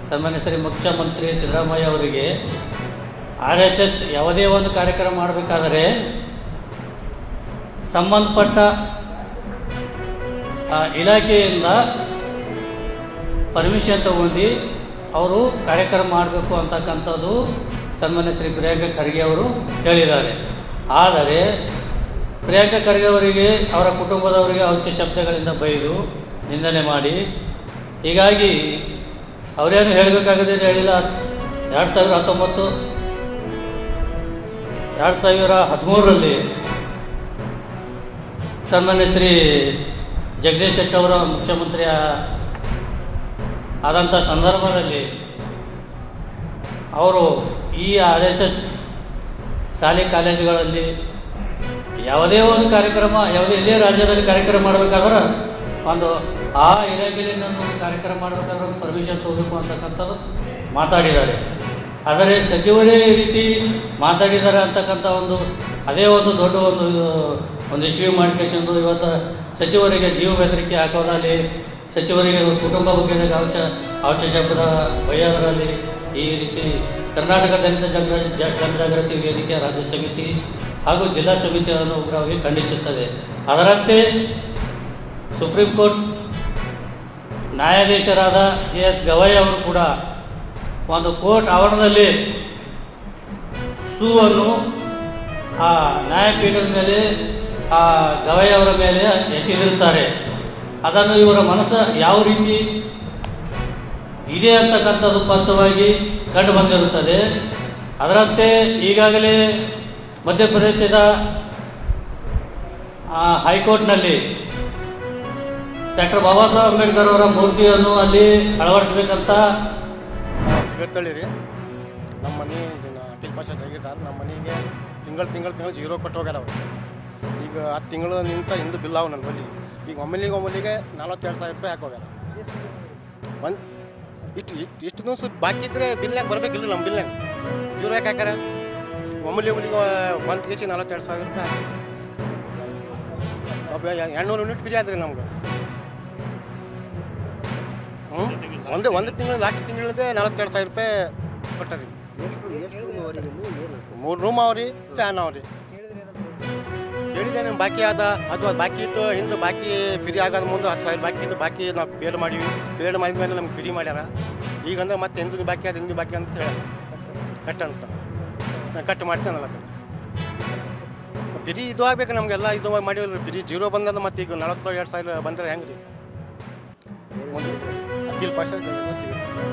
ಸನ್ಮಾನ್ಯ ಶ್ರೀ ಮುಖ್ಯಮಂತ್ರಿ ಸಿದ್ದರಾಮಯ್ಯ ಅವರಿಗೆ RSS ಯಾವುದೇ ಒಂದು ಕಾರ್ಯಕ್ರಮ ಮಾಡಬೇಕಾದರೆ ಸಂಬಂಧಪಟ್ಟ ಇಲಾಖೆಯಿಂದ ಪರ್ಮಿಷನ್ ತಗೊಂಡು ಅವರು ಕಾರ್ಯಕ್ರಮ ಮಾಡಬೇಕು ಅಂತಕ್ಕಂಥದ್ದು ಸನ್ಮಾನ್ಯ ಶ್ರೀ ಪ್ರಿಯಾಂಕ ಖರ್ಗೆ ಅವರು ಹೇಳಿದ್ದಾರೆ. ಆದರೆ ಪ್ರಿಯಾಂಕ ಖರ್ಗೆ ಅವರಿಗೆ ಅವರ ಕುಟುಂಬದವರಿಗೆ ಔಚ್ಯ ಶಬ್ದಗಳಿಂದ ಬೈದು ನಿಂದನೆ ಮಾಡಿ, ಹೀಗಾಗಿ ಅವರೇನು ಹೇಳಬೇಕಾಗದೆ ಹೇಳಿಲ್ಲ. 2013ರಲ್ಲಿ ಸನ್ಮಾನ್ಯ ಶ್ರೀ ಜಗದೀಶ್ ಶೆಟ್ಟರ್ ಅವರ ಮುಖ್ಯಮಂತ್ರಿ ಆದಂಥ ಸಂದರ್ಭದಲ್ಲಿ ಅವರು ಈ RSS ಶಾಲೆ ಕಾಲೇಜುಗಳಲ್ಲಿ ಯಾವುದೇ ಒಂದು ಕಾರ್ಯಕ್ರಮ ಎಲ್ಲೇ ರಾಜ್ಯದಲ್ಲಿ ಕಾರ್ಯಕ್ರಮ ಮಾಡಬೇಕಾದ್ರೆ ಒಂದು ಆ ಇಲಾಖೆಯಲ್ಲಿ ನಾನು ಕಾರ್ಯಕ್ರಮ ಮಾಡಬೇಕಾದ್ರೆ ಒಂದು ಪರ್ಮಿಷನ್ ತಗೋಬೇಕು ಅಂತಕ್ಕಂಥದ್ದು ಮಾತಾಡಿದ್ದಾರೆ. ಆದರೆ ಸಚಿವರೇ ಈ ರೀತಿ ಮಾತಾಡಿದ್ದಾರೆ ಅಂತಕ್ಕಂಥ ಅದೇ ಒಂದು ದೊಡ್ಡ ಒಂದು ಇಶ್ಯೂ ಮಾಡಿಕೊಂಡು ಇವತ್ತು ಸಚಿವರಿಗೆ ಜೀವ ಬೆದರಿಕೆ ಹಾಕೋದಲ್ಲಿ, ಸಚಿವರಿಗೆ ಕುಟುಂಬ ಬಗ್ಗೆ ಔಚ್ಯ ಶಬ್ದ ಬೈಯೋದರಲ್ಲಿ ಈ ರೀತಿ ಕರ್ನಾಟಕ ದಲಿತ ಜನಜಾಗೃತಿ ವೇದಿಕೆ ರಾಜ್ಯ ಸಮಿತಿ ಹಾಗೂ ಜಿಲ್ಲಾ ಸಮಿತಿಯನ್ನು ಉಗ್ರವಾಗಿ ಖಂಡಿಸುತ್ತದೆ. ಅದರಂತೆ ಸುಪ್ರೀಂ ಕೋರ್ಟ್ ನ್ಯಾಯಾಧೀಶರಾದ JS ಗವಾಯಿ ಅವರು ಕೂಡ ಒಂದು ಕೋರ್ಟ್ ಆವರಣದಲ್ಲಿ ಶೂವನ್ನು ಆ ನ್ಯಾಯಪೀಠದ ಮೇಲೆ ಆ ಗವಾಯಿ ಅವರ ಮೇಲೆ ಎಸೆದಿರುತ್ತಾರೆ. ಅದನ್ನು ಇವರ ಮನಸ್ಸು ಯಾವ ರೀತಿ ಇದೆ ಅಂತಕ್ಕಂಥದ್ದು ಸ್ಪಷ್ಟವಾಗಿ ಕಂಡು ಬಂದಿರುತ್ತದೆ. ಅದರಂತೆ ಈಗಾಗಲೇ ಮಧ್ಯಪ್ರದೇಶದ ಹೈಕೋರ್ಟ್ನಲ್ಲಿ ಡಾಕ್ಟರ್ ಬಾಬಾ ಸಾಹೇಬ್ ಅಂಬೇಡ್ಕರ್ ಅವರ ಮೂರ್ತಿಯನ್ನು ಅಲ್ಲಿ ಅಳವಡಿಸ್ಬೇಕಂತ ಸಿಗತ್ತಳ್ಳಿ ನಮ್ಮ ಮನೆ ಅಖಿಲ್ ಪಾಷಾ ಜಾಗೀರ್ದಾರ್ ನಮ್ಮ ಮನೆಗೆ ತಿಂಗಳು ಜೀರೋ ಕೊಟ್ಟು ಹೋಗ್ಯಾರ ಅವರು. ಈಗ 10 ತಿಂಗಳು ನಿಂತ ಹಿಂದೆ ಬಿಲ್ ಅವು ನನ್ನ ಬಲ್ಲಿ. ಈಗ ಒಮ್ಮೆಲಿಗೆ 42,000 ರೂಪಾಯಿ ಹಾಕೋಗ್ಯಾರ. ಇಷ್ಟು ದಿವಸ ಬಾಕಿ ಇದ್ದರೆ ಬಿಲ್ನಾಗ ಬರಬೇಕಿಲ್ಲ. ನಮ್ಮ ಬಿಲ್ನಾಗ ಜೀರೋ ಯಾಕೆ ಹಾಕ್ಯಾರ? ಒಮ್ಮೆಲಿಗೆ ಒಂದು ಕೇಸಿ 42,000 ರೂಪಾಯಿ ಹಾಕಿ ಒಬ್ಬ 200 ಯೂನಿಟ್ ಫ್ರೀ ಆದ್ರಿ ನಮ್ಗೆ. ಒಂದು ತಿಂಗಳು ಲಾಸ್ಟ್ ತಿಂಗಳಿದೆ 42,000 ರೂಪಾಯಿ ಕೊಟ್ಟರಿ. 3 ರೂಮ್ ಅವ್ರಿ, ಫ್ಯಾನ್ ಅವ್ರಿ. ಹೇಳಿದೆ ನಿಮ್ಮ ಬಾಕಿ ಅದು ಬಾಕಿ ಇತ್ತು. ಹಿಂದೆ ಬಾಕಿ ಫ್ರೀ ಆಗೋದು ಮುಂದೆ 10,000 ಬಾಕಿ ಇತ್ತು. ಬಾಕಿ ನಾವು ಪೇಡ್ ಮಾಡಿದ್ಮೇಲೆ ನಮ್ಗೆ ಫ್ರೀ ಮಾಡ್ಯಾರ. ಈಗಂದ್ರೆ ಮತ್ತೆ ಹಿಂದಿನ ಬಾಕಿ ಅಂತ ಹೇಳ ಕಟ್ ಅಂತ ನಾನು ಕಟ್ ಮಾಡ್ತೇನಲ್ಲ. ಫ್ರೀ ಇದು ಆಗ್ಬೇಕು ನಮಗೆಲ್ಲ. ಇದು ಮಾಡಿಲ್ಲ ಫ್ರೀ ಜೀರೋ ಬಂದದ. ಮತ್ತು ಈಗ 42,000 ಬಂದರೆ ಹೆಂಗೆ ರೀ? ಅಖಿಲ್ ಪಾಷಾ ಸಿಗುತ್ತೆ.